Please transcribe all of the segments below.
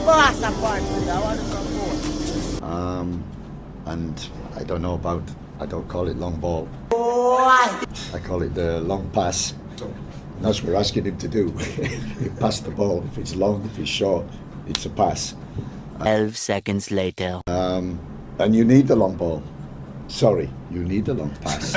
Fast apart, I want to come And I don't know about, I don't call it long ball. Boy! I call it the long pass. And that's what we're asking him to do. He pass the ball. If it's long, if it's short, it's a pass. 12 seconds later. And you need the long ball. Sorry, you need the long pass.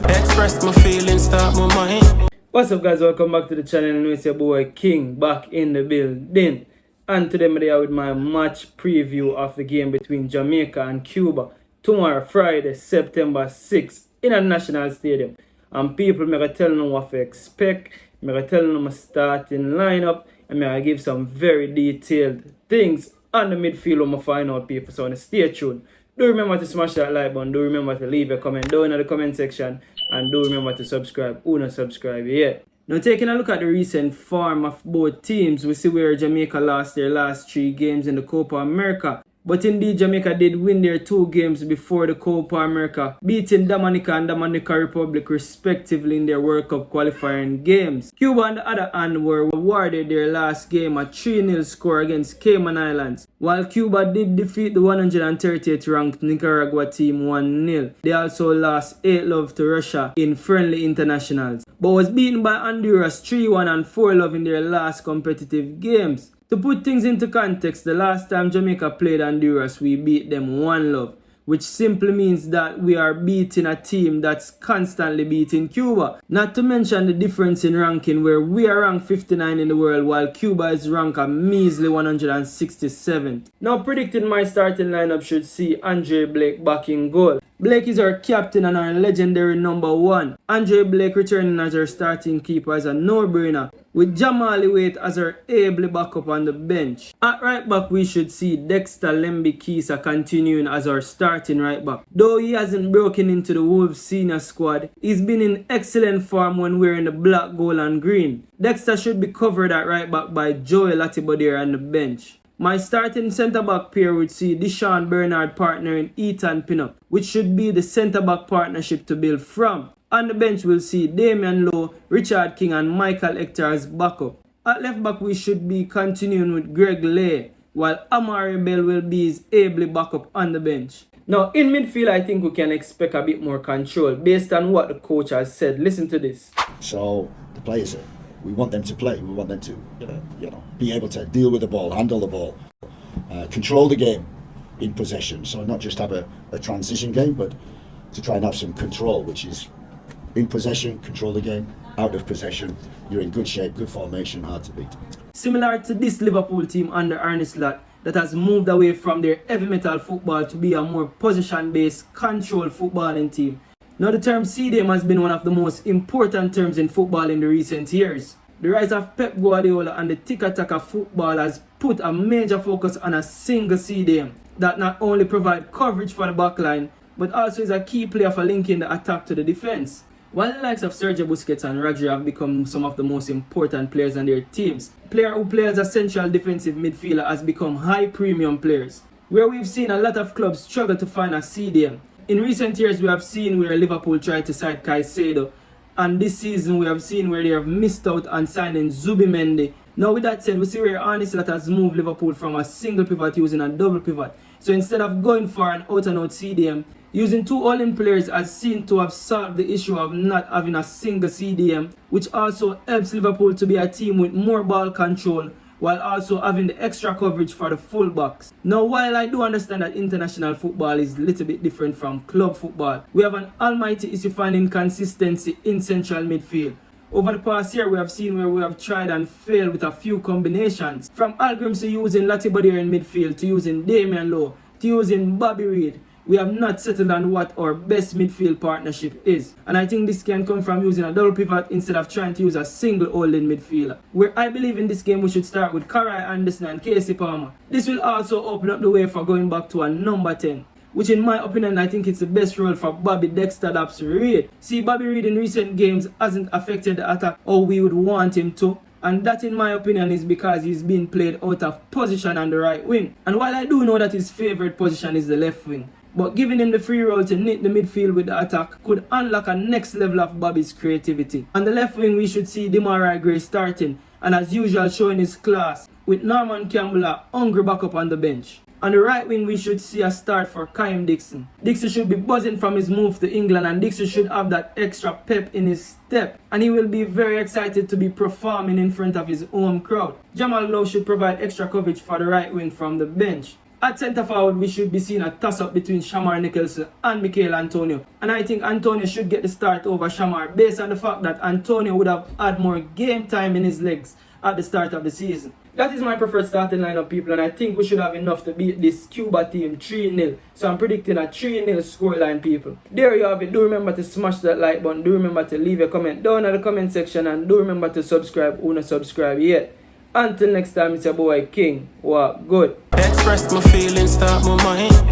Express my feelings, start my mind. What's up, guys? Welcome back to the channel. And it's your boy King back in the building. And today I'm here with my match preview of the game between Jamaica and Cuba tomorrow, Friday, September 6th in a national stadium. And people, I'm going to tell them what to expect. I'm going to tell them my starting lineup. And I'm going to give some very detailed things on the midfield when I find out, people. So stay tuned. Do remember to smash that like button. Do remember to leave a comment down in the comment section. And do remember to subscribe. Who not subscribe yet? Now, taking a look at the recent form of both teams, we see where Jamaica lost their last 3 games in the Copa America. But indeed, Jamaica did win their 2 games before the Copa America, beating Dominica and Dominican Republic respectively in their World Cup qualifying games. Cuba, on the other hand, were awarded their last game a 3-0 score against Cayman Islands. While Cuba did defeat the 138th ranked Nicaragua team 1-0, they also lost 8-0 to Russia in friendly internationals, but was beaten by Honduras 3-1 and 4-0 in their last competitive games. To put things into context, the last time Jamaica played Honduras, we beat them 1-0, which simply means that we are beating a team that's constantly beating Cuba. Not to mention the difference in ranking, where we are ranked 59 in the world while Cuba is ranked a measly 167th. Now, predicting my starting lineup should see Andre Blake back in goal. Blake is our captain and our legendary number 1. Andre Blake returning as our starting keeper is a no-brainer, with Jamali Wait as our able backup on the bench. At right back, we should see Dexter Lembi-Kisa continuing as our starting right back. Though he hasn't broken into the Wolves senior squad, he's been in excellent form when wearing the black, gold and green. Dexter should be covered at right back by Joel Atibadir on the bench. My starting centre-back pair would see Deshaun Bernard partnering Ethan Pinnock, which should be the centre-back partnership to build from. On the bench, we'll see Damian Lowe, Richard King and Michael Hector as backup. At left-back, we should be continuing with Greg Lay, while Amari Bell will be his ably backup on the bench. Now, in midfield, I think we can expect a bit more control based on what the coach has said. Listen to this. So the players, we want them to play. We want them to, be able to deal with the ball, handle the ball, control the game in possession. So not just have a transition game, but to try and have some control, which is in possession, control the game. Out of possession, you're in good shape, good formation, hard to beat. Similar to this Liverpool team under Arne Slot that has moved away from their heavy metal football to be a more position-based, controlled footballing team. Now, the term CDM has been one of the most important terms in football in the recent years. The rise of Pep Guardiola and the tiki-taka football has put a major focus on a single CDM that not only provide coverage for the backline, but also is a key player for linking the attack to the defense. While the likes of Sergio Busquets and Rodri have become some of the most important players on their teams, the player who plays as a central defensive midfielder has become high premium players, where we've seen a lot of clubs struggle to find a CDM. In recent years, we have seen where Liverpool tried to sign Caicedo, and this season we have seen where they have missed out on signing Zubimendi. Now, with that said, we see where Arne Slot has moved Liverpool from a single pivot using a double pivot. So instead of going for an out-and-out CDM, using 2 all-in players has seen to have solved the issue of not having a single CDM, which also helps Liverpool to be a team with more ball control, while also having the extra coverage for the fullbacks. Now, while I do understand that international football is a little bit different from club football, we have an almighty issue finding consistency in central midfield. Over the past year, we have seen where we have tried and failed with a few combinations. From Algrim's to using Latibadir in midfield, to using Damian Lowe, to using Bobby Reid. We have not settled on what our best midfield partnership is. And I think this can come from using a double pivot instead of trying to use a single holding midfielder. Where I believe in this game we should start with Karai Anderson and Casey Palmer. This will also open up the way for going back to a number 10. Which in my opinion, I think it's the best role for Bobby Dexter Reid. See, Bobby Reid in recent games hasn't affected the attack how we would want him to. And that in my opinion is because he's being played out of position on the right wing. And while I do know that his favourite position is the left wing, but giving him the free role to knit the midfield with the attack could unlock a next level of Bobby's creativity. On the left wing, we should see Demarai Gray starting, and as usual showing his class, with Norman Campbell a hungry backup on the bench. On the right wing, we should see a start for Kyle Dixon. Dixon should be buzzing from his move to England, and Dixon should have that extra pep in his step. And he will be very excited to be performing in front of his home crowd. Jamal Lowe should provide extra coverage for the right wing from the bench. At centre forward, we should be seeing a toss-up between Shamar Nicholson and Michael Antonio. And I think Antonio should get the start over Shamar based on the fact that Antonio would have had more game time in his legs at the start of the season. That is my preferred starting lineup, people, and I think we should have enough to beat this Cuba team 3-0. So I'm predicting a 3-0 scoreline, people. There you have it. Do remember to smash that like button. Do remember to leave a comment down in the comment section, and do remember to subscribe who not subscribe yet. Until next time, it's your boy King. What good? Express my feelings, start my mind.